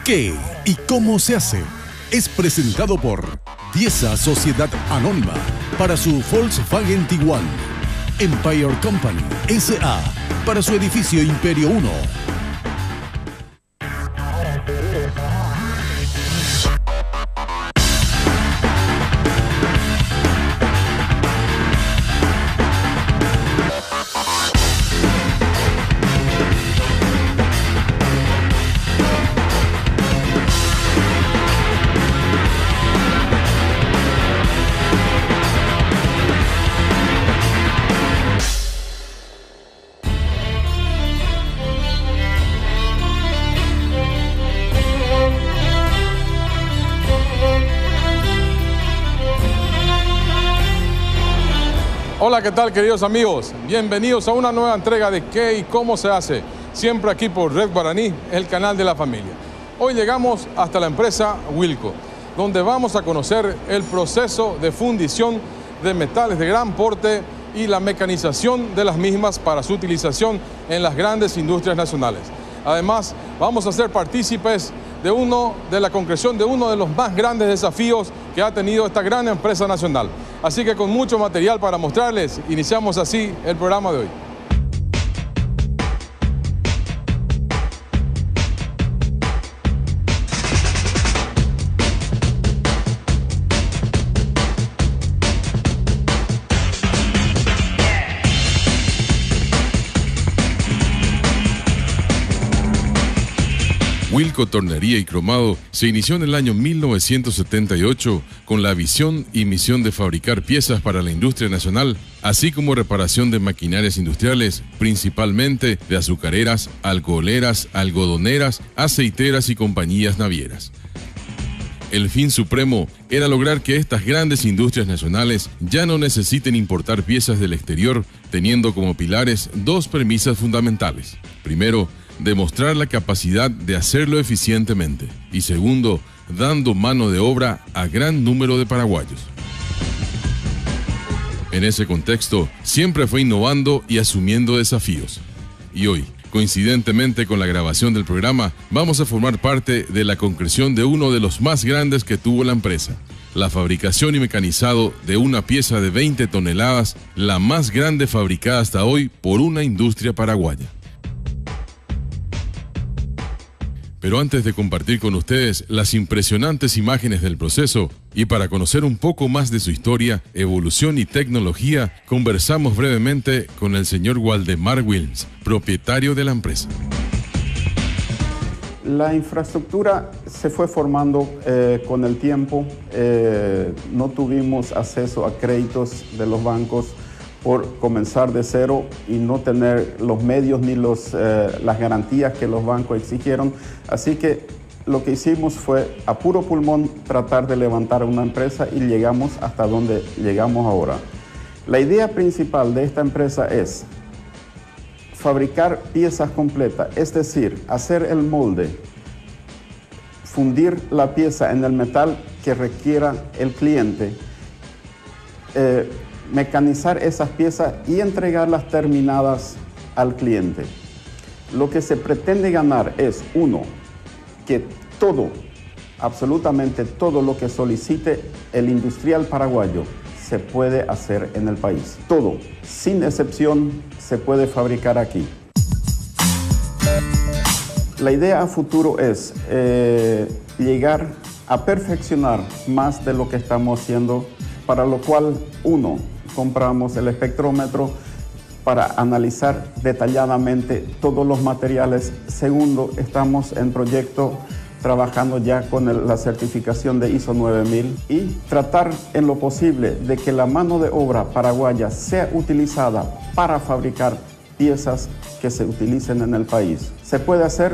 ¿Qué y cómo se hace? Es presentado por Diesa Sociedad Anónima para su Volkswagen Tiguan, Empire Company S.A. para su edificio Imperio 1. Hola, ¿qué tal, queridos amigos? Bienvenidos a una nueva entrega de ¿Qué y cómo se hace? Siempre aquí por Red Guaraní, el canal de la familia. Hoy llegamos hasta la empresa Wilco, donde vamos a conocer el proceso de fundición de metales de gran porte y la mecanización de las mismas para su utilización en las grandes industrias nacionales. Además, vamos a ser partícipes de la concreción de uno de los más grandes desafíos que ha tenido esta gran empresa nacional. Así que con mucho material para mostrarles, iniciamos así el programa de hoy. Wilco Tornería y Cromado se inició en el año 1978 con la visión y misión de fabricar piezas para la industria nacional, así como reparación de maquinarias industriales, principalmente de azucareras, alcoholeras, algodoneras, aceiteras y compañías navieras. El fin supremo era lograr que estas grandes industrias nacionales ya no necesiten importar piezas del exterior, teniendo como pilares dos premisas fundamentales. Primero, demostrar la capacidad de hacerlo eficientemente. Y segundo, dando mano de obra a gran número de paraguayos. En ese contexto, siempre fue innovando y asumiendo desafíos. Y hoy, coincidentemente con la grabación del programa, vamos a formar parte de la concreción de uno de los más grandes que tuvo la empresa. La fabricación y mecanizado de una pieza de 20 toneladas, la más grande fabricada hasta hoy por una industria paraguaya. Pero antes de compartir con ustedes las impresionantes imágenes del proceso y para conocer un poco más de su historia, evolución y tecnología, conversamos brevemente con el señor Waldemar Wilms, propietario de la empresa. La infraestructura se fue formando con el tiempo. No tuvimos acceso a créditos de los bancos por comenzar de cero y no tener los medios ni las garantías que los bancos exigieron. Así que lo que hicimos fue a puro pulmón tratar de levantar una empresa y llegamos hasta donde llegamos ahora. La idea principal de esta empresa es fabricar piezas completas, es decir, hacer el molde, fundir la pieza en el metal que requiera el cliente, mecanizar esas piezas y entregarlas terminadas al cliente. Lo que se pretende ganar es, uno, que todo, absolutamente todo lo que solicite el industrial paraguayo se puede hacer en el país. Todo, sin excepción, se puede fabricar aquí. La idea a futuro es llegar a perfeccionar más de lo que estamos haciendo, para lo cual, uno, compramos el espectrómetro para analizar detalladamente todos los materiales. Segundo, estamos en proyecto trabajando ya con la certificación de ISO 9000 y tratar en lo posible de que la mano de obra paraguaya sea utilizada para fabricar piezas que se utilicen en el país. Se puede hacer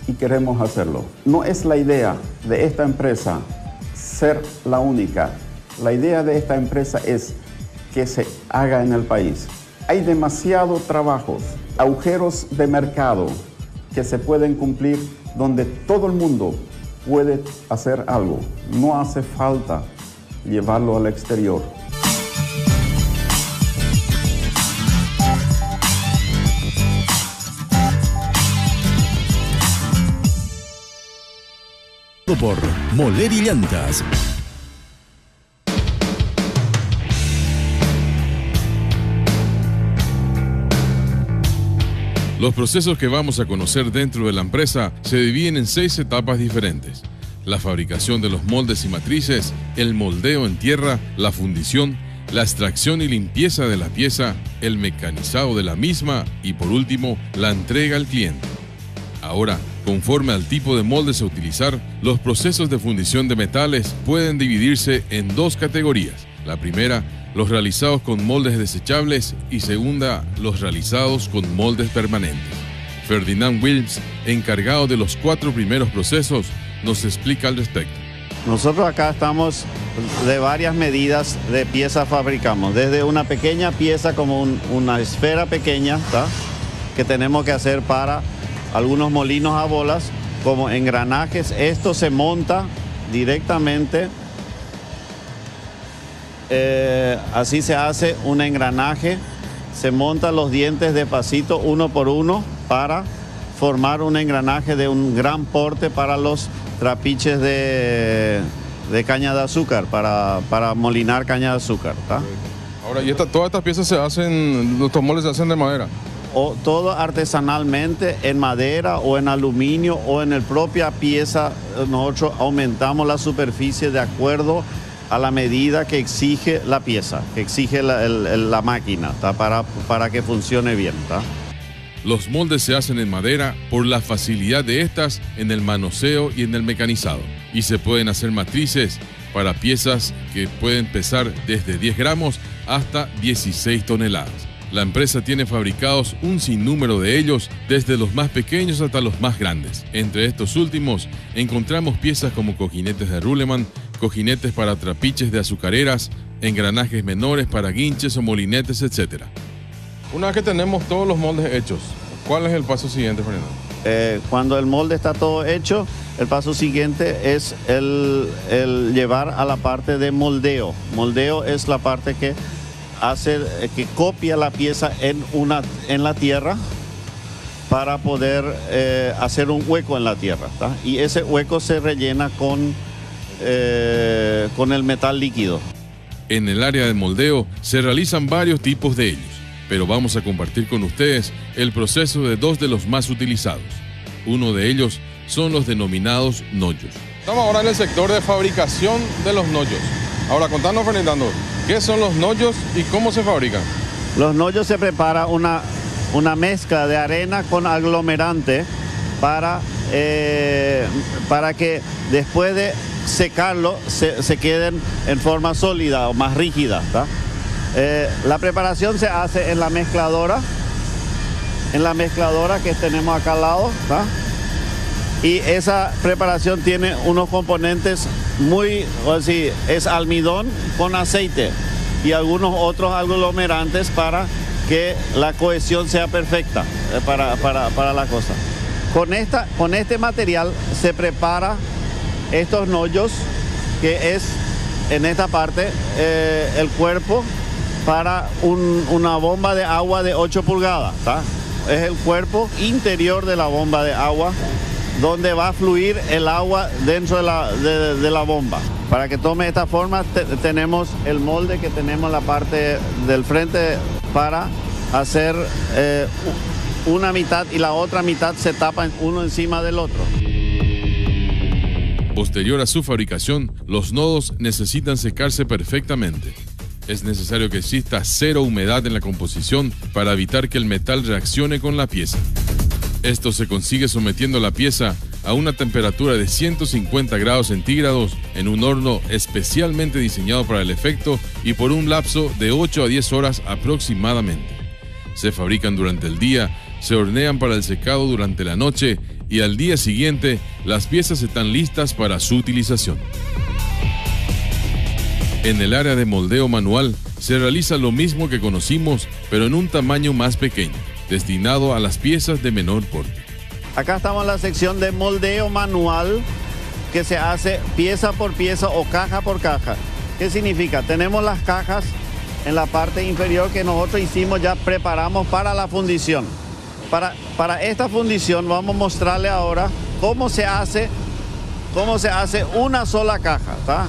y queremos hacerlo. No es la idea de esta empresa ser la única. La idea de esta empresa es que se haga en el país. Hay demasiados trabajos, agujeros de mercado que se pueden cumplir donde todo el mundo puede hacer algo. No hace falta llevarlo al exterior. por Moleri Llantas. Los procesos que vamos a conocer dentro de la empresa se dividen en 6 etapas diferentes: la fabricación de los moldes y matrices, el moldeo en tierra, la fundición, la extracción y limpieza de la pieza, el mecanizado de la misma y, por último, la entrega al cliente. Ahora, conforme al tipo de moldes a utilizar, los procesos de fundición de metales pueden dividirse en 2 categorías. La primera, los realizados con moldes desechables, y segunda, los realizados con moldes permanentes. Ferdinand Wilms, encargado de los 4 primeros procesos, nos explica al respecto. Nosotros acá estamos de varias medidas de piezas fabricamos, desde una pequeña pieza como una esfera pequeña, ¿tá?, que tenemos que hacer para algunos molinos a bolas, como engranajes. Esto se monta directamente. Así se hace un engranaje, se montan los dientes despacito, uno por uno, para formar un engranaje de un gran porte para los trapiches de caña de azúcar, para molinar caña de azúcar, ¿tá? Ahora, ¿y todas estas piezas se hacen, estos moldes se hacen de madera? O todo artesanalmente, en madera o en aluminio o en la propia pieza. Nosotros aumentamos la superficie de acuerdo a la medida que exige la pieza, que exige la máquina, ¿tá?, para que funcione bien, ¿tá? Los moldes se hacen en madera por la facilidad de estas en el manoseo y en el mecanizado, y se pueden hacer matrices para piezas que pueden pesar desde 10 gramos hasta 16 toneladas. La empresa tiene fabricados un sinnúmero de ellos, desde los más pequeños hasta los más grandes. Entre estos últimos encontramos piezas como cojinetes de Ruleman, cojinetes para trapiches de azucareras, engranajes menores para guinches o molinetes, etc. Una vez que tenemos todos los moldes hechos, ¿cuál es el paso siguiente, Fernando? Cuando el molde está todo hecho, el paso siguiente es el llevar a la parte de moldeo. Moldeo es la parte que copia la pieza en la tierra para poder hacer un hueco en la tierra, ¿tá? Y ese hueco se rellena con el metal líquido. En el área de moldeo se realizan varios tipos de ellos, pero vamos a compartir con ustedes el proceso de 2 de los más utilizados. Uno de ellos son los denominados nollos. Estamos ahora en el sector de fabricación de los nollos. Ahora, contanos, Fernando, ¿qué son los nollos y cómo se fabrican? Los nollos se prepara una mezcla de arena con aglomerante para que después de secarlo se queden en forma sólida o más rígida, ¿tá? La preparación se hace en la mezcladora que tenemos acá al lado, ¿tá? Y esa preparación tiene unos componentes es almidón con aceite y algunos otros aglomerantes para que la cohesión sea perfecta para la cosa. Con este material se prepara estos nollos, que es en esta parte el cuerpo para una bomba de agua de 8 pulgadas, ¿tá? Es el cuerpo interior de la bomba de agua, donde va a fluir el agua dentro de la bomba. Para que tome esta forma, tenemos el molde que tenemos en la parte del frente para hacer una mitad, y la otra mitad se tapa uno encima del otro. Posterior a su fabricación, los nodos necesitan secarse perfectamente. Es necesario que exista 0 humedad en la composición para evitar que el metal reaccione con la pieza. Esto se consigue sometiendo la pieza a una temperatura de 150 grados centígrados en un horno especialmente diseñado para el efecto y por un lapso de 8 a 10 horas aproximadamente. Se fabrican durante el día, se hornean para el secado durante la noche y al día siguiente las piezas están listas para su utilización. En el área de moldeo manual se realiza lo mismo que conocimos, pero en un tamaño más pequeño, destinado a las piezas de menor porte. Acá estamos en la sección de moldeo manual, que se hace pieza por pieza o caja por caja. ¿Qué significa? Tenemos las cajas en la parte inferior que nosotros ya preparamos para la fundición. Para esta fundición vamos a mostrarle ahora cómo se hace cómo se hace una sola caja, ¿tá?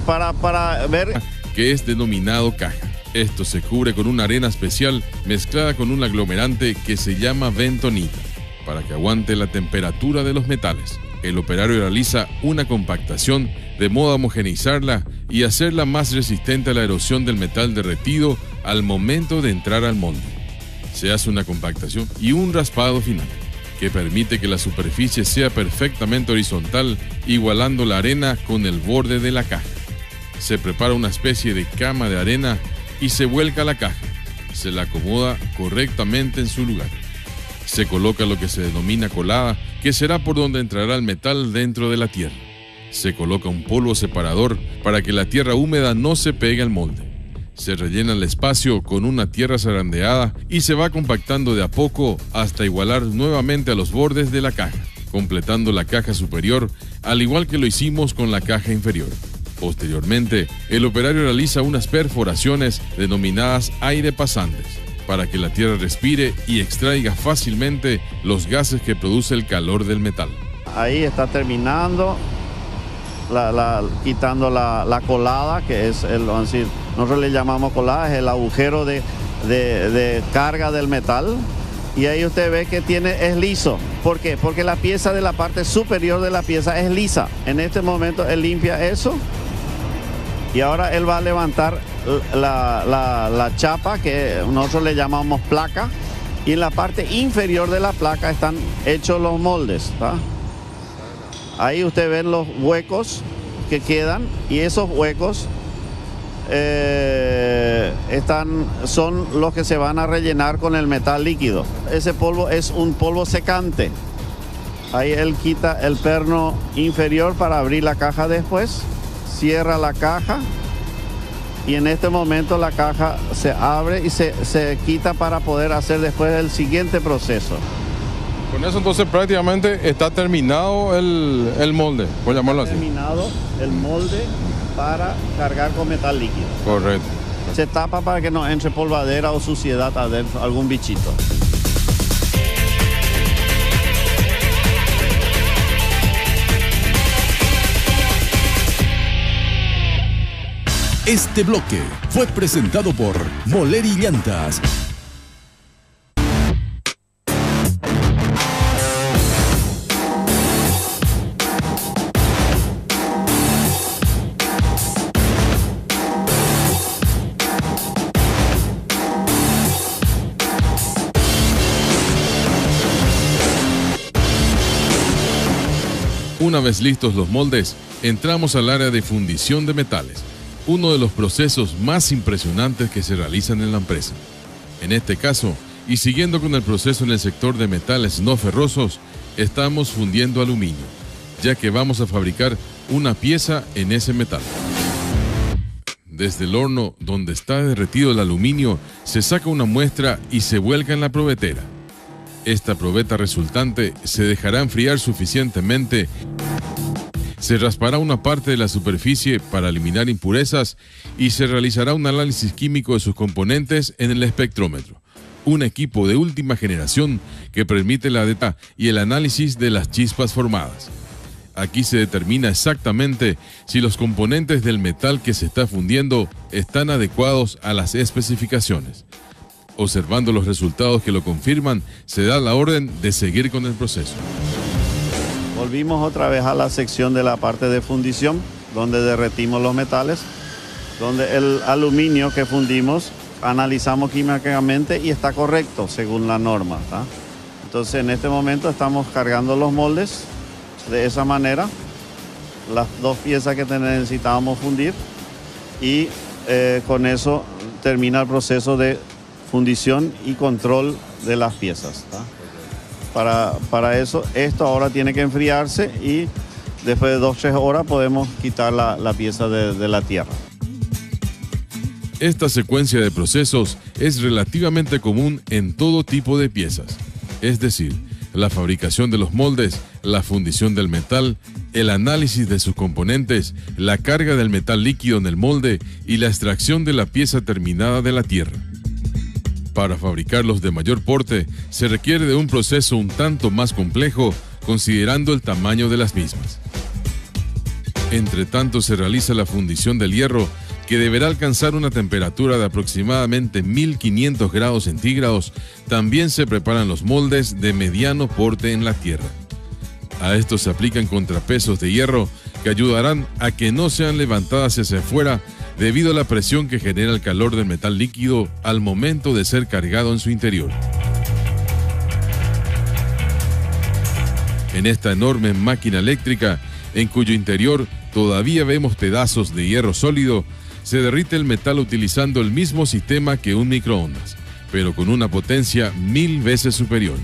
Para ver... Que es denominado caja. Esto se cubre con una arena especial mezclada con un aglomerante que se llama bentonita, para que aguante la temperatura de los metales. El operario realiza una compactación de modo a homogeneizarla y hacerla más resistente a la erosión del metal derretido al momento de entrar al molde. Se hace una compactación y un raspado final, que permite que la superficie sea perfectamente horizontal, igualando la arena con el borde de la caja. Se prepara una especie de cama de arena y se vuelca la caja. Se la acomoda correctamente en su lugar. Se coloca lo que se denomina colada, que será por donde entrará el metal dentro de la tierra. Se coloca un polvo separador para que la tierra húmeda no se pegue al molde. Se rellena el espacio con una tierra zarandeada y se va compactando de a poco hasta igualar nuevamente a los bordes de la caja, completando la caja superior, al igual que lo hicimos con la caja inferior. Posteriormente, el operario realiza unas perforaciones denominadas aire pasantes, para que la tierra respire y extraiga fácilmente los gases que produce el calor del metal. Ahí está terminando, quitando la colada, que es nosotros le llamamos colada, es el agujero de carga del metal. Y ahí usted ve que es liso. ¿Por qué? Porque la pieza de la parte superior de la pieza es lisa. En este momento él limpia eso y ahora él va a levantar la chapa, que nosotros le llamamos placa, y en la parte inferior de la placa están hechos los moldes, ¿tá? Ahí usted ve los huecos que quedan, y esos huecos son los que se van a rellenar con el metal líquido. Ese polvo es un polvo secante. Ahí él quita el perno inferior para abrir la caja después, cierra la caja y en este momento la caja se abre y se quita para poder hacer después el siguiente proceso. Con eso entonces prácticamente está terminado el molde, por llamarlo así. Terminado el molde para cargar con metal líquido. Correcto. Se tapa para que no entre polvadera o suciedad adentro, algún bichito. Este bloque fue presentado por Moleri Llantas. Una vez listos los moldes, entramos al área de fundición de metales, uno de los procesos más impresionantes que se realizan en la empresa. En este caso, y siguiendo con el proceso en el sector de metales no ferrosos, estamos fundiendo aluminio, ya que vamos a fabricar una pieza en ese metal. Desde el horno donde está derretido el aluminio, se saca una muestra y se vuelca en la probetera. Esta probeta resultante se dejará enfriar suficientemente. Se raspará una parte de la superficie para eliminar impurezas y se realizará un análisis químico de sus componentes en el espectrómetro, un equipo de última generación que permite la data y el análisis de las chispas formadas. Aquí se determina exactamente si los componentes del metal que se está fundiendo están adecuados a las especificaciones. Observando los resultados que lo confirman, se da la orden de seguir con el proceso. Volvimos otra vez a la sección de la parte de fundición, donde derretimos los metales, donde el aluminio que fundimos analizamos químicamente y está correcto según la norma, ¿tá? Entonces en este momento estamos cargando los moldes de esa manera, las dos piezas que necesitábamos fundir, y con eso termina el proceso de fundición y control de las piezas, ¿tá? Para eso, esto ahora tiene que enfriarse y después de 2 o 3 horas podemos quitar la pieza de la tierra. Esta secuencia de procesos es relativamente común en todo tipo de piezas, es decir, la fabricación de los moldes, la fundición del metal, el análisis de sus componentes, la carga del metal líquido en el molde y la extracción de la pieza terminada de la tierra. Para fabricarlos de mayor porte, se requiere de un proceso un tanto más complejo, considerando el tamaño de las mismas. Entre tanto, se realiza la fundición del hierro, que deberá alcanzar una temperatura de aproximadamente 1500 grados centígrados. También se preparan los moldes de mediano porte en la tierra. A estos se aplican contrapesos de hierro que ayudarán a que no sean levantadas hacia afuera debido a la presión que genera el calor del metal líquido al momento de ser cargado en su interior. En esta enorme máquina eléctrica, en cuyo interior todavía vemos pedazos de hierro sólido, se derrite el metal utilizando el mismo sistema que un microondas, pero con una potencia 1000 veces superior.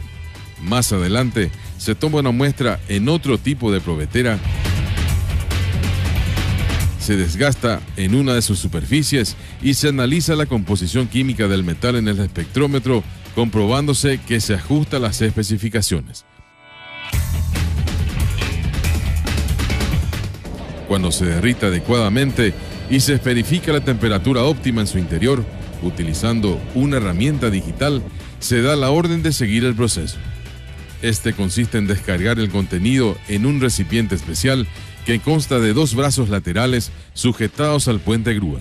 Más adelante, se toma una muestra en otro tipo de probetera, se desgasta en una de sus superficies y se analiza la composición química del metal en el espectrómetro, comprobándose que se ajusta a las especificaciones. Cuando se derrita adecuadamente y se verifica la temperatura óptima en su interior, utilizando una herramienta digital, se da la orden de seguir el proceso. Este consiste en descargar el contenido en un recipiente especial que consta de 2 brazos laterales sujetados al puente grúa.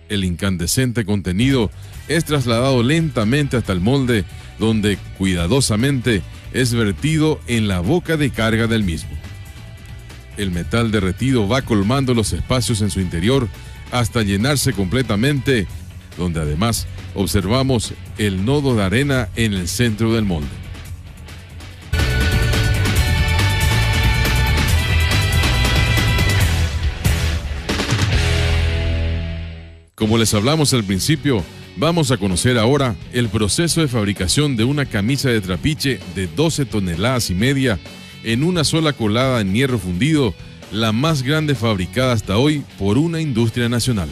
El incandescente contenido es trasladado lentamente hasta el molde, donde cuidadosamente es vertido en la boca de carga del mismo. El metal derretido va colmando los espacios en su interior hasta llenarse completamente, donde además observamos el nodo de arena en el centro del molde. Como les hablamos al principio, vamos a conocer ahora el proceso de fabricación de una camisa de trapiche de 12 toneladas y media en una sola colada en hierro fundido, la más grande fabricada hasta hoy por una industria nacional.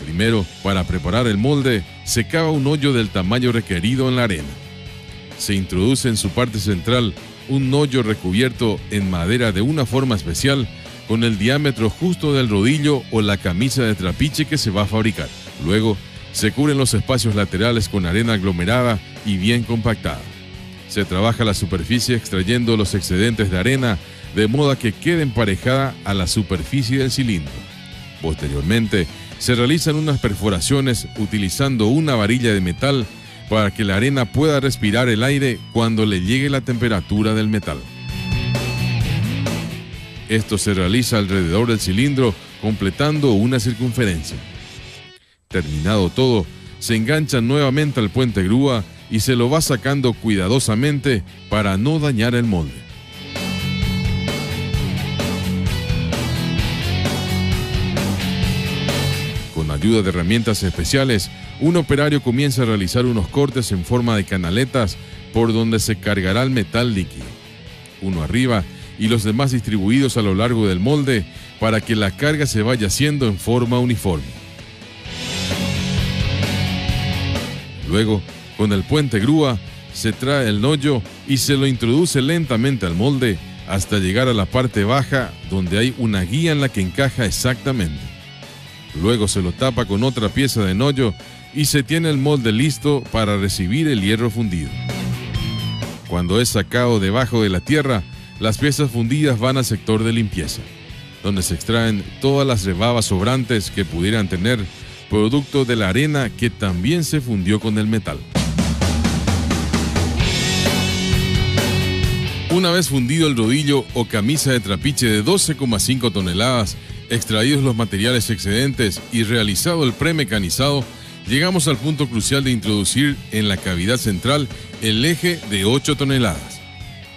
Primero, para preparar el molde, se cava un hoyo del tamaño requerido en la arena. Se introduce en su parte central un hoyo recubierto en madera de una forma especial, con el diámetro justo del rodillo o la camisa de trapiche que se va a fabricar. Luego, se cubren los espacios laterales con arena aglomerada y bien compactada. Se trabaja la superficie extrayendo los excedentes de arena de modo que quede emparejada a la superficie del cilindro. Posteriormente, se realizan unas perforaciones utilizando una varilla de metal para que la arena pueda respirar el aire cuando le llegue la temperatura del metal. Esto se realiza alrededor del cilindro, completando una circunferencia. Terminado todo, se engancha nuevamente al puente grúa y se lo va sacando cuidadosamente para no dañar el molde. Con ayuda de herramientas especiales, un operario comienza a realizar unos cortes en forma de canaletas por donde se cargará el metal líquido, uno arriba y los demás distribuidos a lo largo del molde para que la carga se vaya haciendo en forma uniforme. Luego, con el puente grúa, se trae el hoyo y se lo introduce lentamente al molde hasta llegar a la parte baja donde hay una guía en la que encaja exactamente. Luego se lo tapa con otra pieza de hoyo y se tiene el molde listo para recibir el hierro fundido. Cuando es sacado debajo de la tierra, las piezas fundidas van al sector de limpieza, donde se extraen todas las rebabas sobrantes que pudieran tener, producto de la arena que también se fundió con el metal. Una vez fundido el rodillo o camisa de trapiche de 12,5 toneladas, extraídos los materiales excedentes y realizado el premecanizado, llegamos al punto crucial de introducir en la cavidad central el eje de 8 toneladas.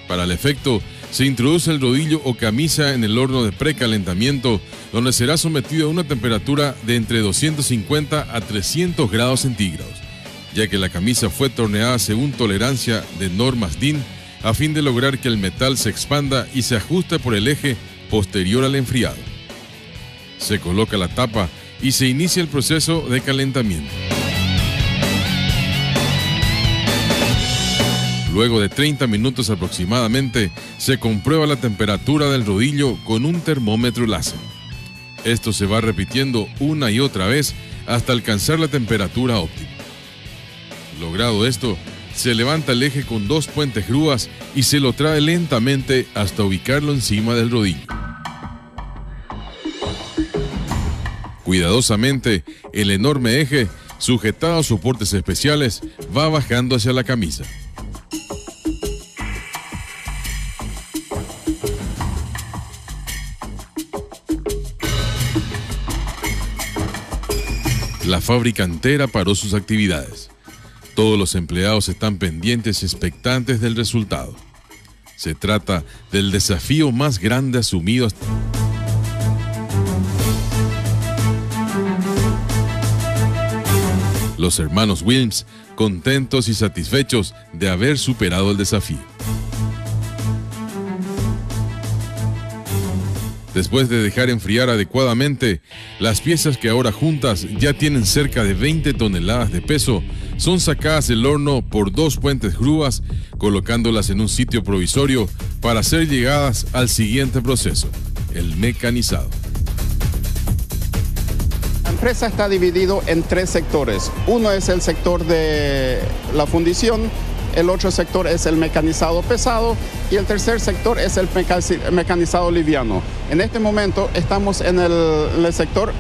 Para el efecto, se introduce el rodillo o camisa en el horno de precalentamiento, donde será sometido a una temperatura de entre 250 a 300 grados centígrados, ya que la camisa fue torneada según tolerancia de normas DIN, a fin de lograr que el metal se expanda y se ajuste por el eje posterior al enfriado. Se coloca la tapa y se inicia el proceso de calentamiento. Luego de 30 minutos aproximadamente, se comprueba la temperatura del rodillo con un termómetro láser. Esto se va repitiendo una y otra vez hasta alcanzar la temperatura óptima. Logrado esto, se levanta el eje con 2 puentes grúas y se lo trae lentamente hasta ubicarlo encima del rodillo. Cuidadosamente, el enorme eje, sujetado a soportes especiales, va bajando hacia la camisa. La fábrica entera paró sus actividades. Todos los empleados están pendientes y expectantes del resultado. Se trata del desafío más grande asumido hasta... Los hermanos Wilms, contentos y satisfechos de haber superado el desafío. Después de dejar enfriar adecuadamente, las piezas que ahora juntas ya tienen cerca de 20 toneladas de peso, son sacadas del horno por 2 puentes grúas, colocándolas en un sitio provisorio para ser llegadas al siguiente proceso, el mecanizado. La empresa está dividida en 3 sectores. Uno es el sector de la fundición, el otro sector es el mecanizado pesado y el tercer sector es el mecanizado liviano. En este momento estamos en el sector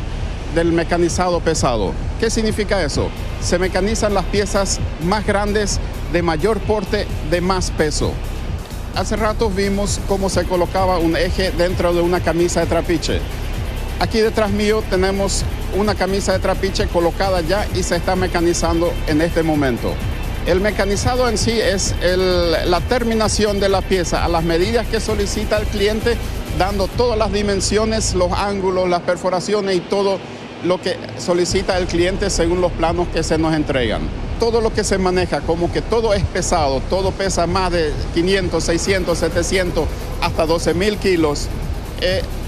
del mecanizado pesado. ¿Qué significa eso? Se mecanizan las piezas más grandes, de mayor porte, de más peso. Hace rato vimos cómo se colocaba un eje dentro de una camisa de trapiche. Aquí detrás mío tenemos una camisa de trapiche colocada ya y se está mecanizando en este momento. El mecanizado en sí es la terminación de la pieza a las medidas que solicita el cliente, dando todas las dimensiones, los ángulos, las perforaciones y todo lo que solicita el cliente según los planos que se nos entregan. Todo lo que se maneja, como que todo es pesado, todo pesa más de 500, 600, 700, hasta 12.000 kilos.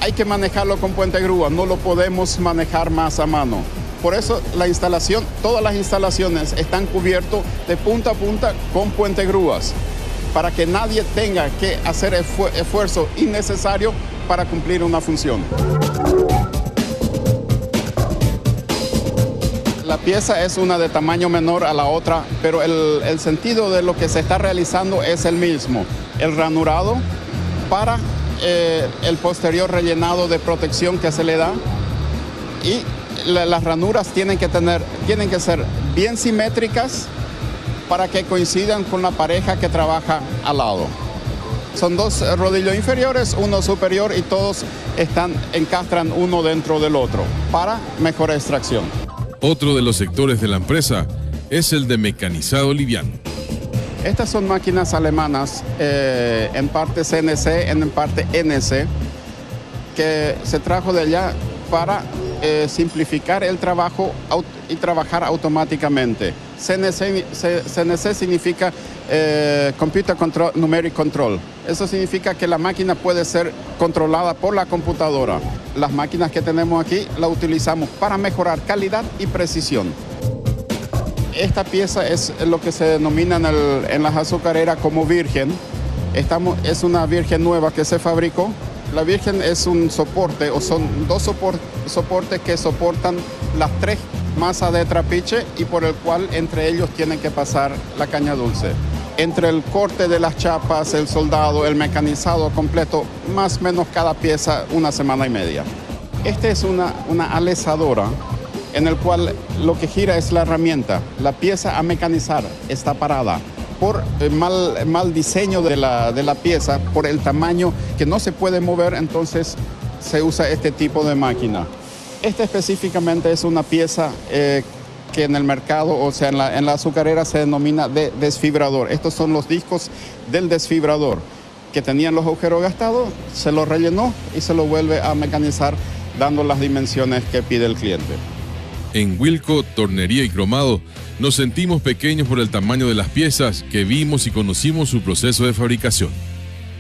Hay que manejarlo con puente grúa, no lo podemos manejar más a mano. Por eso la instalación, todas las instalaciones están cubiertas de punta a punta con puente grúas, para que nadie tenga que hacer esfuerzo innecesario para cumplir una función. La pieza es una de tamaño menor a la otra, pero el sentido de lo que se está realizando es el mismo. El ranurado para el posterior rellenado de protección que se le da, y las ranuras tienen que ser bien simétricas para que coincidan con la pareja que trabaja al lado. Son 2 rodillos inferiores, uno superior, y todos encastran uno dentro del otro para mejor extracción. Otro de los sectores de la empresa es el de mecanizado liviano. Estas son máquinas alemanas, en parte CNC, en parte NC, que se trajo de allá para simplificar el trabajo y trabajar automáticamente. CNC significa Computer Numeric Control. Eso significa que la máquina puede ser controlada por la computadora. Las máquinas que tenemos aquí las utilizamos para mejorar calidad y precisión. Esta pieza es lo que se denomina en las azucareras como virgen. Es una virgen nueva que se fabricó. La virgen es un soporte, o son 2 soportes que soportan las 3 masas de trapiche y por el cual entre ellos tienen que pasar la caña dulce. Entre el corte de las chapas, el soldado, el mecanizado completo, más o menos cada pieza 1 semana y media. Esta es una alezadora en el cual lo que gira es la herramienta. La pieza a mecanizar está parada. Por el mal diseño de la pieza, por el tamaño que no se puede mover, entonces se usa este tipo de máquina. Esta específicamente es una pieza que en el mercado, o sea, en la azucarera se denomina de desfibrador. Estos son los discos del desfibrador que tenían los agujeros gastados, se los rellenó y se lo vuelve a mecanizar dando las dimensiones que pide el cliente. En Wilco, Tornería y Cromado, nos sentimos pequeños por el tamaño de las piezas que vimos y conocimos su proceso de fabricación,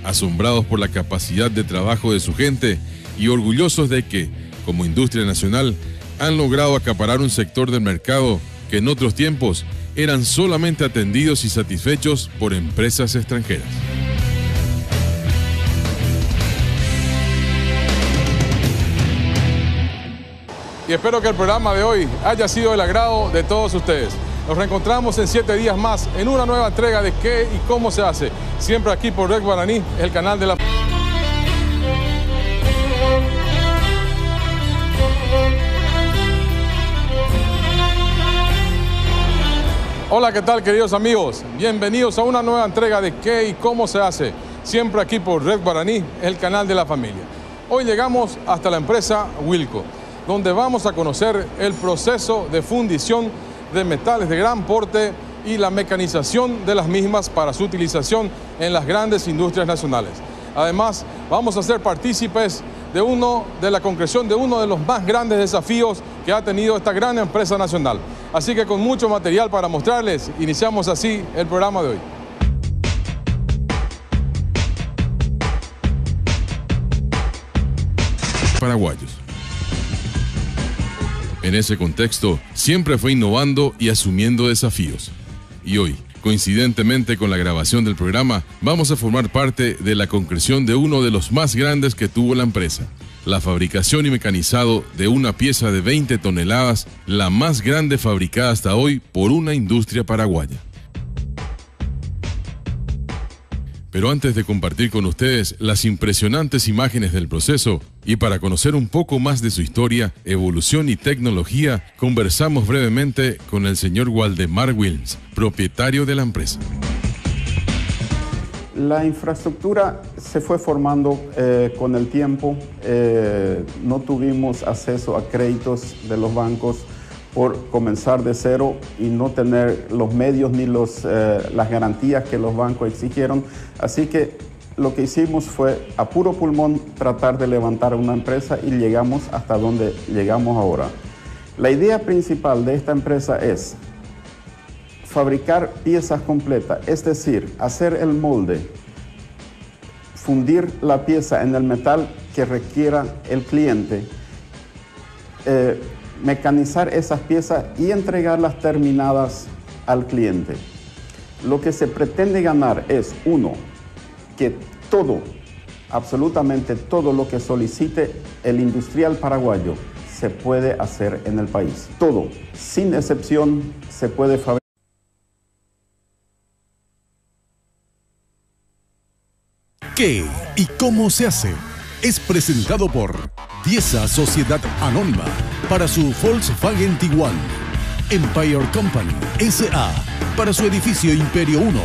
asombrados por la capacidad de trabajo de su gente y orgullosos de que, como industria nacional, han logrado acaparar un sector del mercado que en otros tiempos eran solamente atendidos y satisfechos por empresas extranjeras. Y espero que el programa de hoy haya sido del agrado de todos ustedes. Nos reencontramos en 7 días más en una nueva entrega de ¿Qué y cómo se hace? Siempre aquí por Red Guaraní, el canal de la... Hola, ¿qué tal, queridos amigos? Bienvenidos a una nueva entrega de ¿Qué y cómo se hace? Siempre aquí por Red Guaraní, el canal de la familia. Hoy llegamos hasta la empresa Wilco, donde vamos a conocer el proceso de fundición de metales de gran porte y la mecanización de las mismas para su utilización en las grandes industrias nacionales. Además, vamos a ser partícipes de la concreción de uno de los más grandes desafíos que ha tenido esta gran empresa nacional. Así que con mucho material para mostrarles, iniciamos así el programa de hoy. Paraguayos. En ese contexto, siempre fue innovando y asumiendo desafíos. Y hoy, coincidentemente con la grabación del programa, vamos a formar parte de la concreción de uno de los más grandes que tuvo la empresa. La fabricación y mecanizado de una pieza de 20 toneladas, la más grande fabricada hasta hoy por una industria paraguaya. Pero antes de compartir con ustedes las impresionantes imágenes del proceso y para conocer un poco más de su historia, evolución y tecnología, conversamos brevemente con el señor Waldemar Wilms, propietario de la empresa. La infraestructura se fue formando con el tiempo. No tuvimos acceso a créditos de los bancos por comenzar de cero y no tener los medios ni las garantías que los bancos exigieron. Así que lo que hicimos fue a puro pulmón tratar de levantar una empresa y llegamos hasta donde llegamos ahora. La idea principal de esta empresa es fabricar piezas completas, es decir, hacer el molde, fundir la pieza en el metal que requiera el cliente, mecanizar esas piezas y entregarlas terminadas al cliente. Lo que se pretende ganar es, uno, que todo, absolutamente todo lo que solicite el industrial paraguayo se puede hacer en el país. Todo, sin excepción, se puede fabricar. ¿Qué y cómo se hace? Es presentado por Diesa Sociedad Anónima para su Volkswagen Tiguan, Empire Company S.A. para su edificio Imperio 1.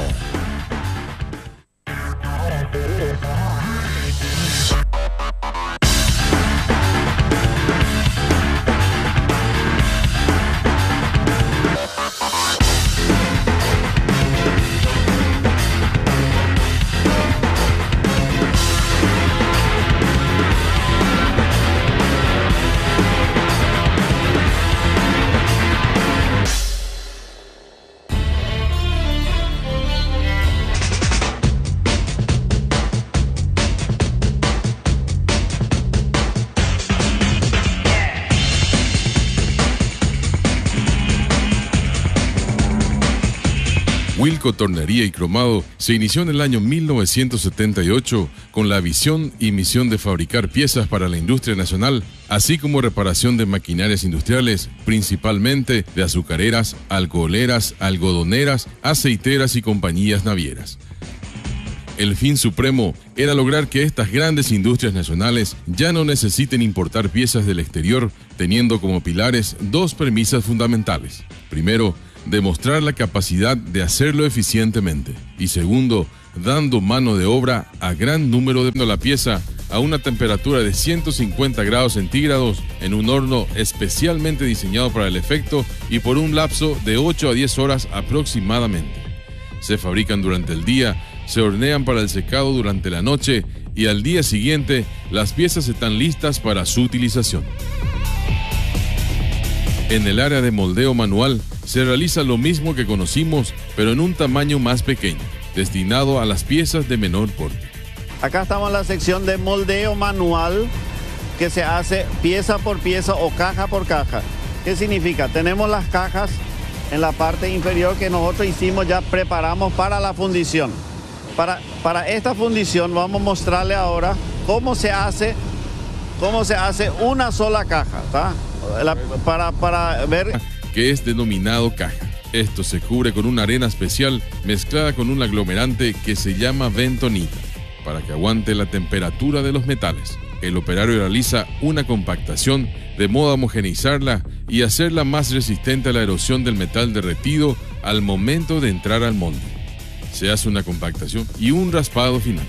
Wilco Tornería y Cromado se inició en el año 1978 con la visión y misión de fabricar piezas para la industria nacional, así como reparación de maquinarias industriales, principalmente de azucareras, alcoholeras, algodoneras, aceiteras y compañías navieras. El fin supremo era lograr que estas grandes industrias nacionales ya no necesiten importar piezas del exterior, teniendo como pilares dos premisas fundamentales. Primero, demostrar la capacidad de hacerlo eficientemente. Y segundo, dando mano de obra a gran número de la pieza a una temperatura de 150 grados centígrados en un horno especialmente diseñado para el efecto y por un lapso de 8 a 10 horas aproximadamente. Se fabrican durante el día, se hornean para el secado durante la noche y al día siguiente las piezas están listas para su utilización. En el área de moldeo manual se realiza lo mismo que conocimos, pero en un tamaño más pequeño, destinado a las piezas de menor porte. Acá estamos en la sección de moldeo manual, que se hace pieza por pieza o caja por caja. ¿Qué significa? Tenemos las cajas en la parte inferior que nosotros hicimos, ya preparamos para la fundición. Para esta fundición vamos a mostrarle ahora cómo se hace una sola caja, ¿tá? Para ver... que es denominado caja. Esto se cubre con una arena especial mezclada con un aglomerante que se llama bentonita, para que aguante la temperatura de los metales. El operario realiza una compactación de modo a homogeneizarla y hacerla más resistente a la erosión del metal derretido al momento de entrar al molde. Se hace una compactación y un raspado final,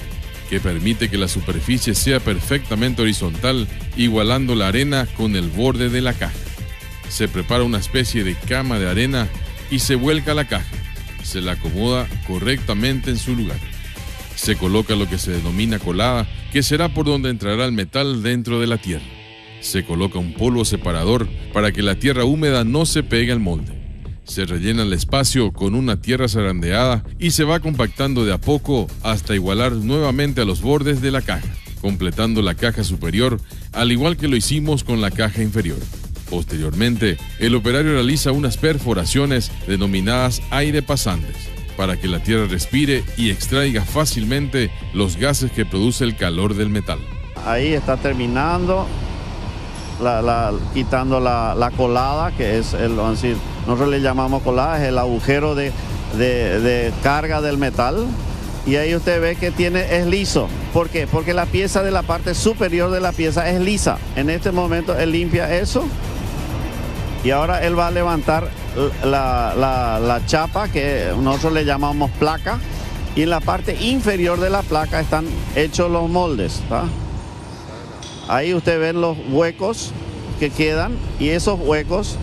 que permite que la superficie sea perfectamente horizontal, igualando la arena con el borde de la caja. Se prepara una especie de cama de arena y se vuelca la caja. Se la acomoda correctamente en su lugar. Se coloca lo que se denomina colada, que será por donde entrará el metal dentro de la tierra. Se coloca un polvo separador para que la tierra húmeda no se pegue al molde. Se rellena el espacio con una tierra zarandeada y se va compactando de a poco hasta igualar nuevamente a los bordes de la caja, completando la caja superior, al igual que lo hicimos con la caja inferior. Posteriormente, el operario realiza unas perforaciones denominadas aire pasantes, para que la tierra respire y extraiga fácilmente los gases que produce el calor del metal. Ahí está terminando, quitando la colada, que es nosotros le llamamos colada, es el agujero de carga del metal. Y ahí usted ve que es liso. ¿Por qué? Porque la pieza de la parte superior de la pieza es lisa. En este momento él limpia eso y ahora él va a levantar la chapa, que nosotros le llamamos placa, y en la parte inferior de la placa están hechos los moldes, ¿tá? Ahí usted ve los huecos que quedan, y esos huecos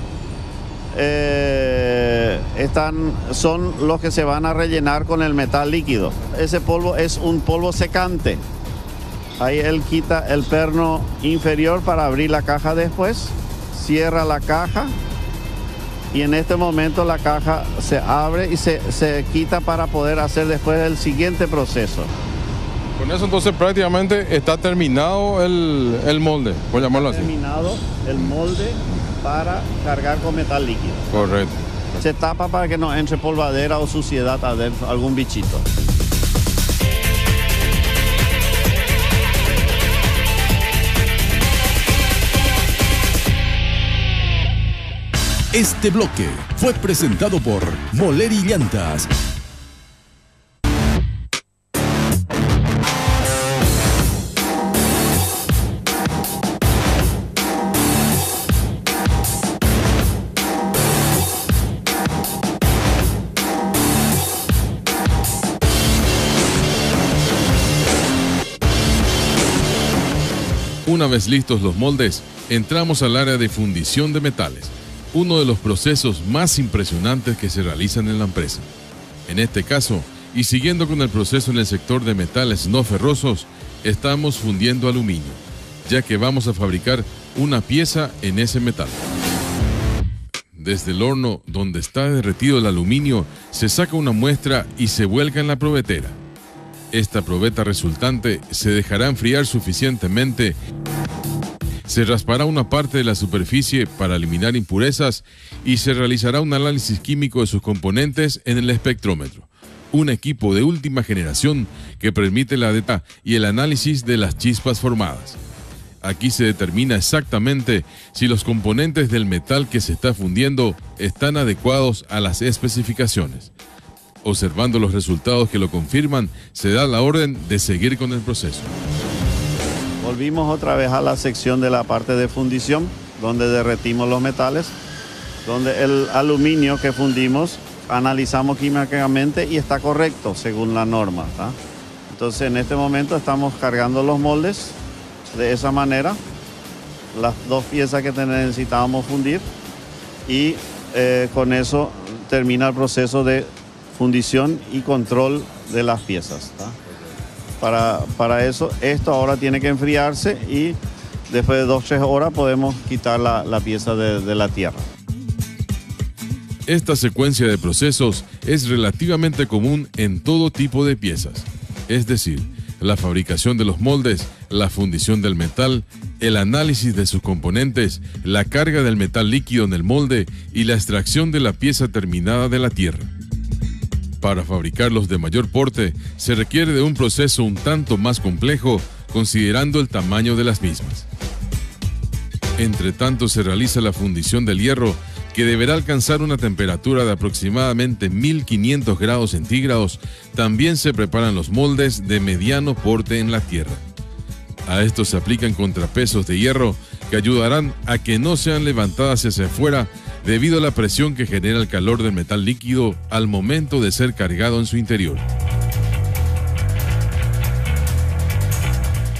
son los que se van a rellenar con el metal líquido. Ese polvo es un polvo secante. Ahí él quita el perno inferior para abrir la caja después, cierra la caja y en este momento la caja se abre y se quita para poder hacer después el siguiente proceso. Con eso entonces prácticamente está terminado el molde, por llamarlo así. Terminado el molde para cargar con metal líquido. Correcto. Se tapa para que no entre polvadera o suciedad adentro, algún bichito. Este bloque fue presentado por Moleri Llantas. Una vez listos los moldes, entramos al área de fundición de metales, uno de los procesos más impresionantes que se realizan en la empresa. En este caso, y siguiendo con el proceso en el sector de metales no ferrosos, estamos fundiendo aluminio, ya que vamos a fabricar una pieza en ese metal. Desde el horno donde está derretido el aluminio, se saca una muestra y se vuelca en la probetera. Esta probeta resultante se dejará enfriar suficientemente. Se raspará una parte de la superficie para eliminar impurezas y se realizará un análisis químico de sus componentes en el espectrómetro, un equipo de última generación que permite la data y el análisis de las chispas formadas. Aquí se determina exactamente si los componentes del metal que se está fundiendo están adecuados a las especificaciones. Observando los resultados que lo confirman, se da la orden de seguir con el proceso. Volvimos otra vez a la sección de la parte de fundición, donde derretimos los metales, donde el aluminio que fundimos analizamos químicamente y está correcto según la norma, ¿tá? Entonces en este momento estamos cargando los moldes de esa manera, las dos piezas que necesitábamos fundir, y con eso termina el proceso de fundición y control de las piezas, ¿tá? Para eso, esto ahora tiene que enfriarse y después de 2-3 horas podemos quitar la pieza de la tierra. Esta secuencia de procesos es relativamente común en todo tipo de piezas, es decir, la fabricación de los moldes, la fundición del metal, el análisis de sus componentes, la carga del metal líquido en el molde y la extracción de la pieza terminada de la tierra. Para fabricarlos de mayor porte, se requiere de un proceso un tanto más complejo, considerando el tamaño de las mismas. Entre tanto, se realiza la fundición del hierro, que deberá alcanzar una temperatura de aproximadamente 1500 grados centígrados. También se preparan los moldes de mediano porte en la tierra. A esto se aplican contrapesos de hierro que ayudarán a que no sean levantadas hacia afuera debido a la presión que genera el calor del metal líquido al momento de ser cargado en su interior.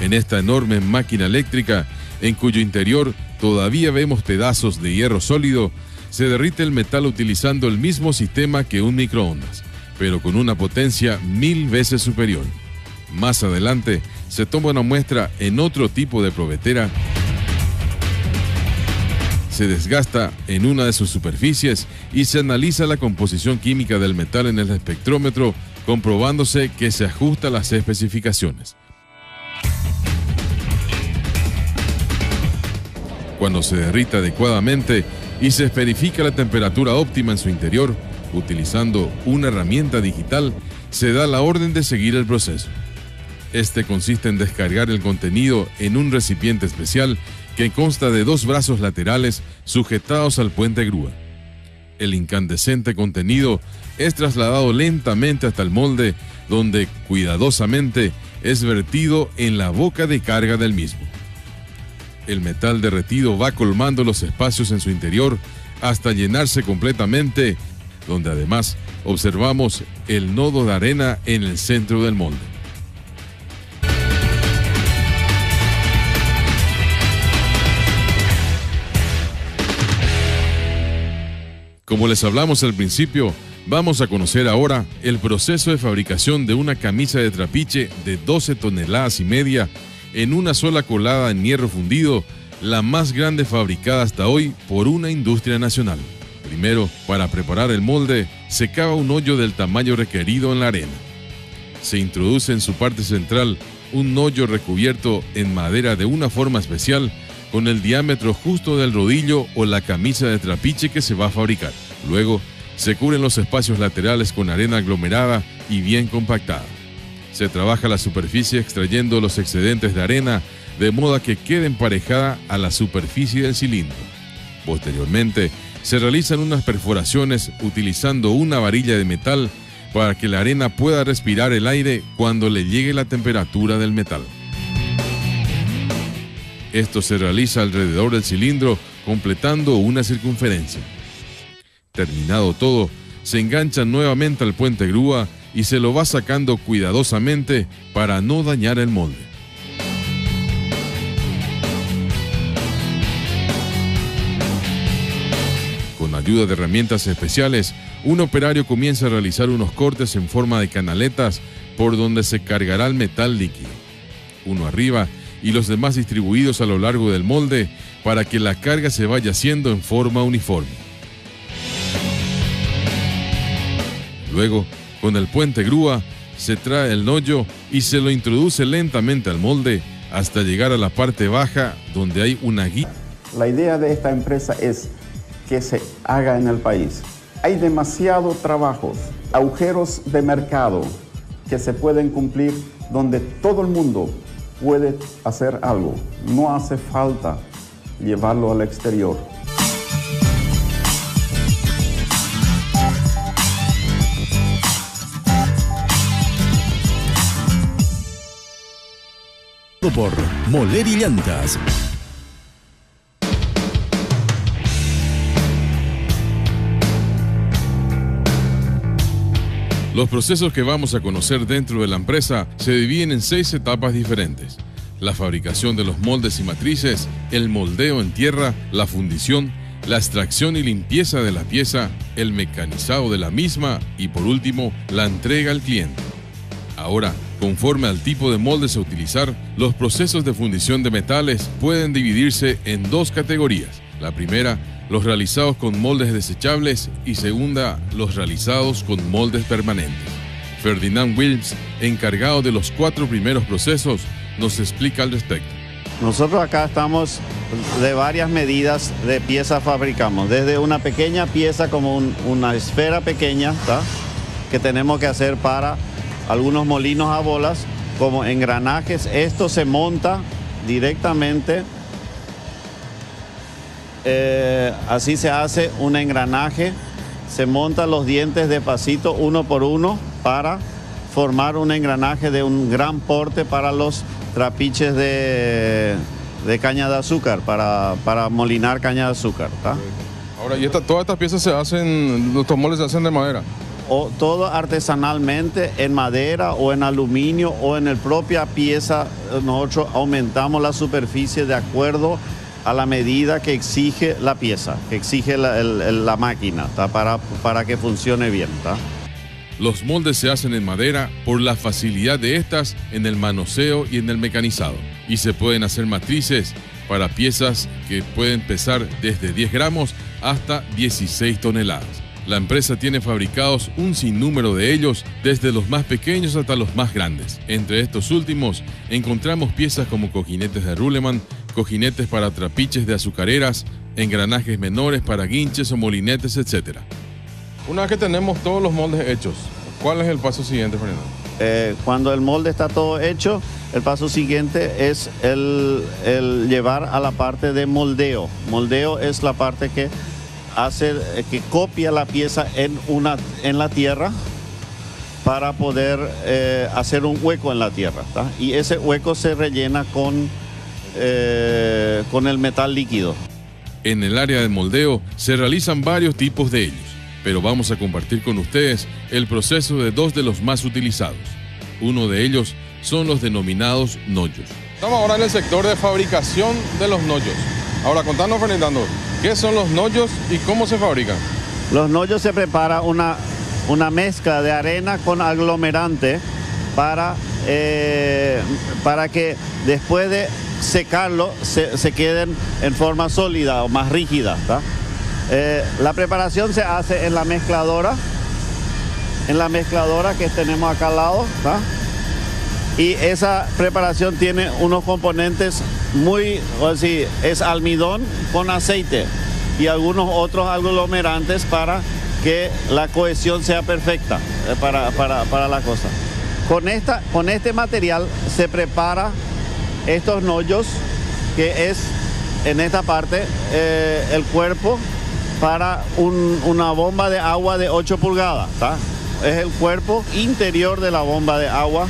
En esta enorme máquina eléctrica, en cuyo interior todavía vemos pedazos de hierro sólido, se derrite el metal utilizando el mismo sistema que un microondas, pero con una potencia 1000 veces superior. Más adelante, se toma una muestra en otro tipo de probetera, se desgasta en una de sus superficies y se analiza la composición química del metal en el espectrómetro, comprobándose que se ajusta a las especificaciones. Cuando se derrita adecuadamente y se verifica la temperatura óptima en su interior, utilizando una herramienta digital, se da la orden de seguir el proceso. Este consiste en descargar el contenido en un recipiente especial que consta de 2 brazos laterales sujetados al puente grúa. El incandescente contenido es trasladado lentamente hasta el molde, donde cuidadosamente es vertido en la boca de carga del mismo. El metal derretido va colmando los espacios en su interior hasta llenarse completamente, donde además observamos el nodo de arena en el centro del molde. Como les hablamos al principio, vamos a conocer ahora el proceso de fabricación de una camisa de trapiche de 12 toneladas y media en una sola colada en hierro fundido, la más grande fabricada hasta hoy por una industria nacional. Primero, para preparar el molde, se cava un hoyo del tamaño requerido en la arena. Se introduce en su parte central un hoyo recubierto en madera de una forma especial, con el diámetro justo del rodillo o la camisa de trapiche que se va a fabricar. Luego, se cubren los espacios laterales con arena aglomerada y bien compactada. Se trabaja la superficie extrayendo los excedentes de arena de modo que quede emparejada a la superficie del cilindro. Posteriormente, se realizan unas perforaciones utilizando una varilla de metal para que la arena pueda respirar el aire cuando le llegue la temperatura del metal. Esto se realiza alrededor del cilindro, completando una circunferencia. Terminado todo, se engancha nuevamente al puente grúa y se lo va sacando cuidadosamente para no dañar el molde. Con ayuda de herramientas especiales, un operario comienza a realizar unos cortes en forma de canaletas por donde se cargará el metal líquido. Uno arriba y los demás distribuidos a lo largo del molde para que la carga se vaya haciendo en forma uniforme. Luego, con el puente grúa, se trae el hoyo y se lo introduce lentamente al molde hasta llegar a la parte baja donde hay una guía. La idea de esta empresa es que se haga en el país. Hay demasiados trabajos, agujeros de mercado que se pueden cumplir donde todo el mundo puede hacer algo. No hace falta llevarlo al exterior. Por Moler y Llantas. Los procesos que vamos a conocer dentro de la empresa se dividen en 6 etapas diferentes: la fabricación de los moldes y matrices, el moldeo en tierra, la fundición, la extracción y limpieza de la pieza, el mecanizado de la misma y por último, la entrega al cliente. Ahora, conforme al tipo de moldes a utilizar, los procesos de fundición de metales pueden dividirse en 2 categorías. La primera, los realizados con moldes desechables, y segunda, los realizados con moldes permanentes. Ferdinand Wilms, encargado de los 4 primeros procesos, nos explica al respecto. Nosotros acá estamos de varias medidas de piezas fabricamos, desde una pequeña pieza como una esfera pequeña, ¿tá?, que tenemos que hacer para algunos molinos a bolas, como engranajes. Esto se monta directamente, así se hace un engranaje, se montan los dientes de pasito uno por uno para formar un engranaje de un gran porte para los trapiches de caña de azúcar, para molinar caña de azúcar, ¿tá? Ahora, ¿y todas estas piezas estos moldes se hacen de madera? O todo artesanalmente en madera o en aluminio o en la propia pieza. Nosotros aumentamos la superficie de acuerdo a la medida que exige la pieza, que exige la máquina, para que funcione bien. Los moldes se hacen en madera por la facilidad de estas en el manoseo y en el mecanizado. Y se pueden hacer matrices para piezas que pueden pesar desde 10 gramos hasta 16 toneladas. La empresa tiene fabricados un sinnúmero de ellos, desde los más pequeños hasta los más grandes. Entre estos últimos encontramos piezas como cojinetes de Ruleman, cojinetes para trapiches de azucareras, engranajes menores para guinches o molinetes, etc. Una vez que tenemos todos los moldes hechos, ¿cuál es el paso siguiente, Fernando? Cuando el molde está todo hecho, el paso siguiente es el llevar a la parte de moldeo. Moldeo es la parte que copia la pieza en la tierra para poder hacer un hueco en la tierra, ¿tá? Y ese hueco se rellena con el metal líquido. En el área de moldeo se realizan varios tipos de ellos, pero vamos a compartir con ustedes el proceso de dos de los más utilizados. Uno de ellos son los denominados nollos. Estamos ahora en el sector de fabricación de los nollos. Ahora, contanos, Fernando, ¿qué son los nollos y cómo se fabrican? Los nollos se prepara una mezcla de arena con aglomerante para que después de secarlo se queden en forma sólida o más rígida, ¿tá? La preparación se hace en la mezcladora que tenemos acá al lado, ¿tá? Y esa preparación tiene unos componentes es almidón con aceite y algunos otros aglomerantes para que la cohesión sea perfecta para la cosa. Con este material se prepara estos nollos, que es en esta parte el cuerpo para una bomba de agua de 8 pulgadas, ¿tá? Es el cuerpo interior de la bomba de agua,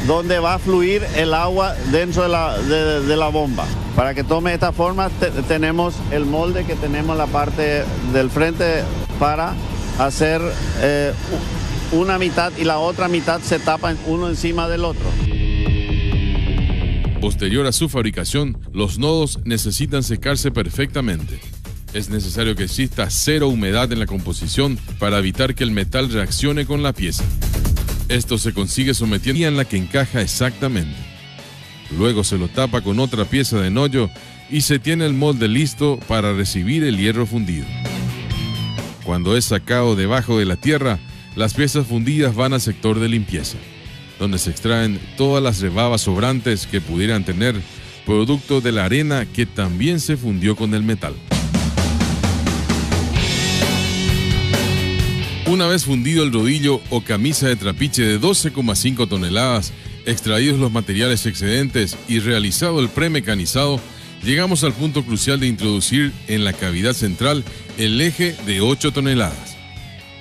donde va a fluir el agua dentro de la bomba. Para que tome esta forma tenemos el molde que tenemos en la parte del frente para hacer una mitad y la otra mitad se tapan uno encima del otro. Posterior a su fabricación, los nodos necesitan secarse perfectamente. Es necesario que exista cero humedad en la composición para evitar que el metal reaccione con la pieza. Esto se consigue sometiendo en la que encaja exactamente. Luego se lo tapa con otra pieza de nollo y se tiene el molde listo para recibir el hierro fundido. Cuando es sacado debajo de la tierra, las piezas fundidas van al sector de limpieza, donde se extraen todas las rebabas sobrantes que pudieran tener, producto de la arena que también se fundió con el metal. Una vez fundido el rodillo o camisa de trapiche de 12,5 toneladas, extraídos los materiales excedentes y realizado el premecanizado, llegamos al punto crucial de introducir en la cavidad central el eje de 8 toneladas.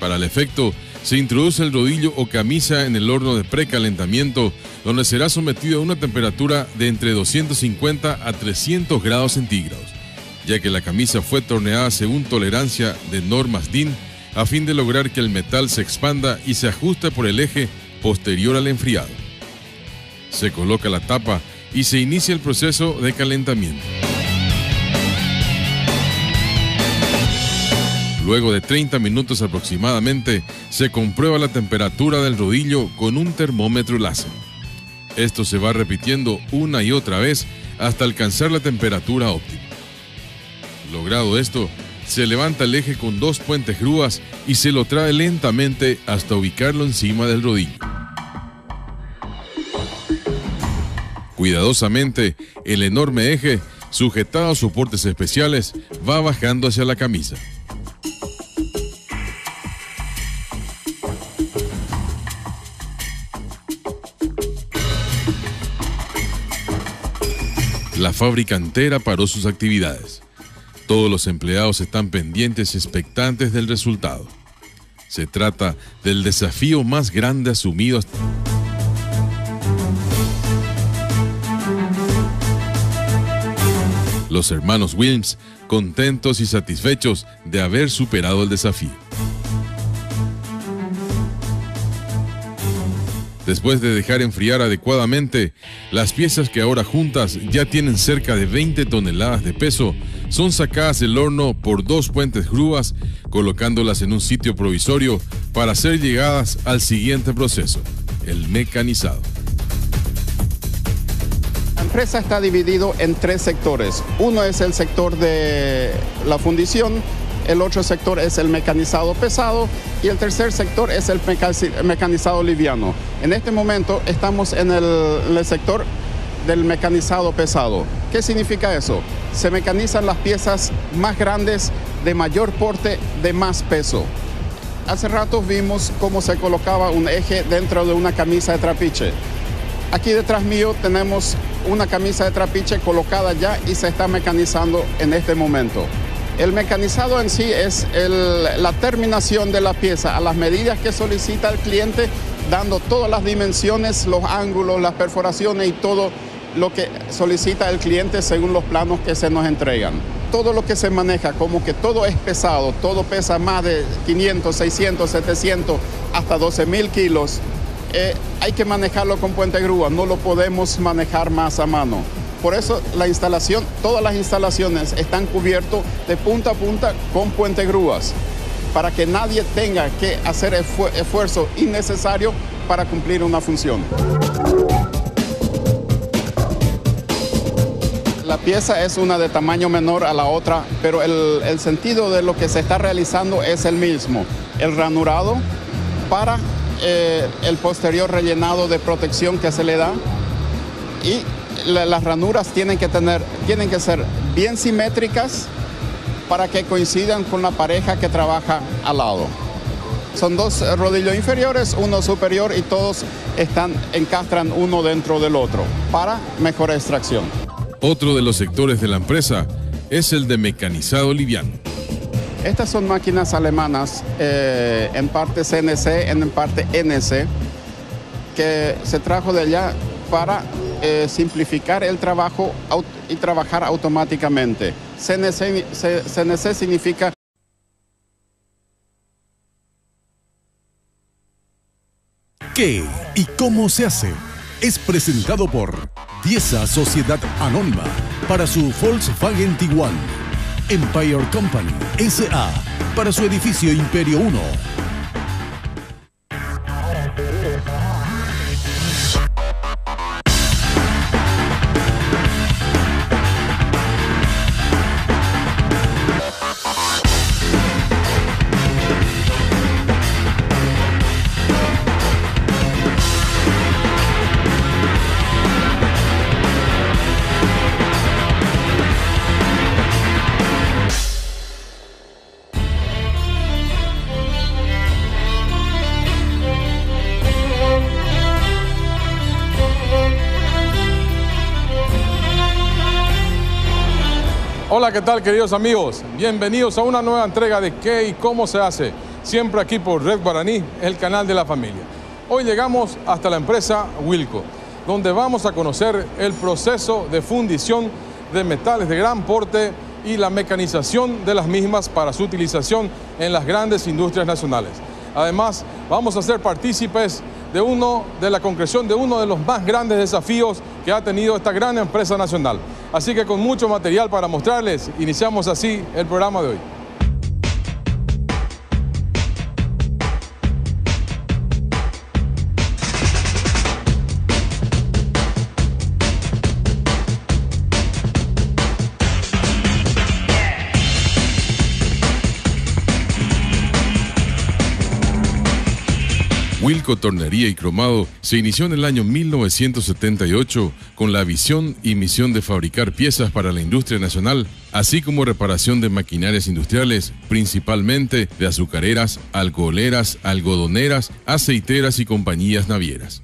Para el efecto, se introduce el rodillo o camisa en el horno de precalentamiento, donde será sometido a una temperatura de entre 250 a 300 grados centígrados, ya que la camisa fue torneada según tolerancia de normas DIN, a fin de lograr que el metal se expanda y se ajuste por el eje posterior al enfriado. Se coloca la tapa y se inicia el proceso de calentamiento. Luego de 30 minutos aproximadamente, se comprueba la temperatura del rodillo con un termómetro láser. Esto se va repitiendo una y otra vez hasta alcanzar la temperatura óptima. Logrado esto, se levanta el eje con 2 puentes grúas y se lo trae lentamente hasta ubicarlo encima del rodillo. Cuidadosamente, el enorme eje, sujetado a soportes especiales, va bajando hacia la camisa. La fábrica entera paró sus actividades. Todos los empleados están pendientes y expectantes del resultado. Se trata del desafío más grande asumido hasta... Los hermanos Wilms, contentos y satisfechos de haber superado el desafío. Después de dejar enfriar adecuadamente, las piezas que ahora juntas ya tienen cerca de 20 toneladas de peso, son sacadas del horno por 2 puentes grúas, colocándolas en un sitio provisorio para ser llegadas al siguiente proceso, el mecanizado. La empresa está dividida en 3 sectores. Uno es el sector de la fundición, el otro sector es el mecanizado pesado y el tercer sector es el mecanizado liviano. En este momento estamos en el sector del mecanizado pesado. ¿Qué significa eso? Se mecanizan las piezas más grandes, de mayor porte, de más peso. Hace rato vimos cómo se colocaba un eje dentro de una camisa de trapiche. Aquí detrás mío tenemos una camisa de trapiche colocada ya y se está mecanizando en este momento. El mecanizado en sí es la terminación de la pieza a las medidas que solicita el cliente, dando todas las dimensiones, los ángulos, las perforaciones y todo lo que solicita el cliente según los planos que se nos entregan. Todo lo que se maneja, como que todo es pesado, todo pesa más de 500, 600, 700, hasta 12.000 kilos. Hay que manejarlo con puente grúa, no lo podemos manejar más a mano. Por eso la instalación, todas las instalaciones están cubiertas de punta a punta con puente grúas, para que nadie tenga que hacer esfuerzo innecesario para cumplir una función. La pieza es una de tamaño menor a la otra, pero el sentido de lo que se está realizando es el mismo. El ranurado para el posterior rellenado de protección que se le da, y las ranuras tienen que ser bien simétricas para que coincidan con la pareja que trabaja al lado. Son 2 rodillos inferiores, uno superior, y todos encastran uno dentro del otro para mejor extracción. Otro de los sectores de la empresa es el de mecanizado liviano. Estas son máquinas alemanas, en parte CNC, en parte NC, que se trajo de allá para simplificar el trabajo y trabajar automáticamente. CNC significa ¿Qué y cómo se hace? Es presentado por Dieza Sociedad Anónima para su Volkswagen Tiguan, Empire Company S.A. para su edificio Imperio 1. Hola, ¿qué tal, queridos amigos? Bienvenidos a una nueva entrega de ¿Qué y cómo se hace? Siempre aquí por Red Guaraní, el canal de la familia. Hoy llegamos hasta la empresa Wilco, donde vamos a conocer el proceso de fundición de metales de gran porte y la mecanización de las mismas para su utilización en las grandes industrias nacionales. Además, vamos a ser partícipes de la concreción de uno de los más grandes desafíos que ha tenido esta gran empresa nacional. Así que con mucho material para mostrarles, iniciamos así el programa de hoy. Wilco Tornería y Cromado se inició en el año 1978 con la visión y misión de fabricar piezas para la industria nacional, así como reparación de maquinarias industriales, principalmente de azucareras, alcoholeras, algodoneras, aceiteras y compañías navieras.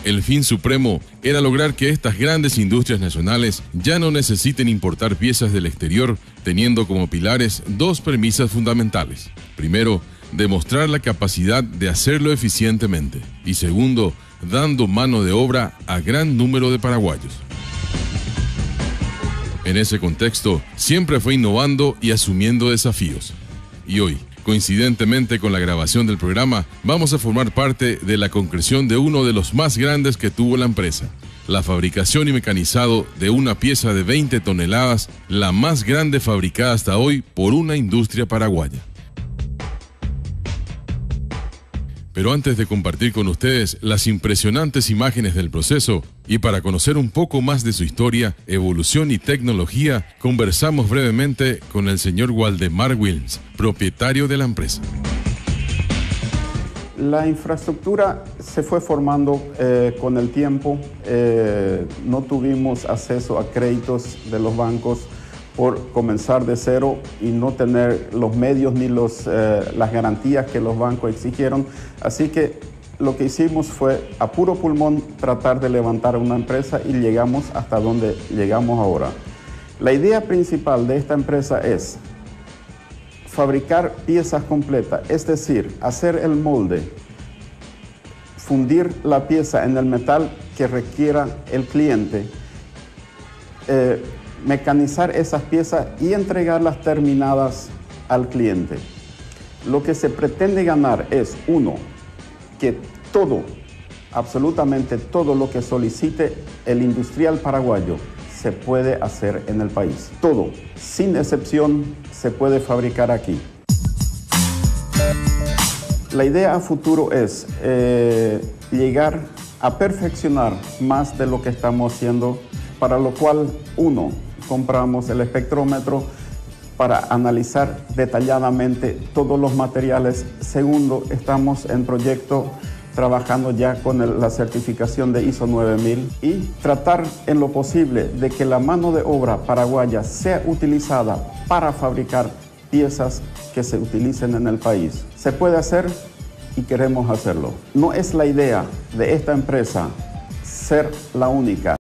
El fin supremo era lograr que estas grandes industrias nacionales ya no necesiten importar piezas del exterior, teniendo como pilares 2 premisas fundamentales. Primero, demostrar la capacidad de hacerlo eficientemente. Y segundo, dando mano de obra a gran número de paraguayos. En ese contexto, siempre fue innovando y asumiendo desafíos. Y hoy, coincidentemente con la grabación del programa, vamos a formar parte de la concreción de uno de los más grandes que tuvo la empresa: la fabricación y mecanizado de una pieza de 20 toneladas, la más grande fabricada hasta hoy por una industria paraguaya. Pero antes de compartir con ustedes las impresionantes imágenes del proceso y para conocer un poco más de su historia, evolución y tecnología, conversamos brevemente con el señor Waldemar Wilms, propietario de la empresa. La infraestructura se fue formando con el tiempo. No tuvimos acceso a créditos de los bancos por comenzar de cero y no tener los medios ni las garantías que los bancos exigieron. Así que lo que hicimos fue a puro pulmón tratar de levantar una empresa y llegamos hasta donde llegamos ahora. La idea principal de esta empresa es fabricar piezas completas, es decir, hacer el molde, fundir la pieza en el metal que requiera el cliente, mecanizar esas piezas y entregarlas terminadas al cliente. Lo que se pretende ganar es, uno, que todo, absolutamente todo lo que solicite el industrial paraguayo se puede hacer en el país. Todo, sin excepción, se puede fabricar aquí. La idea a futuro es llegar a perfeccionar más de lo que estamos haciendo, para lo cual, uno, compramos el espectrómetro para analizar detalladamente todos los materiales. Segundo, estamos en proyecto trabajando ya con la certificación de ISO 9000 y tratar en lo posible de que la mano de obra paraguaya sea utilizada para fabricar piezas que se utilicen en el país. Se puede hacer y queremos hacerlo. No es la idea de esta empresa ser la única.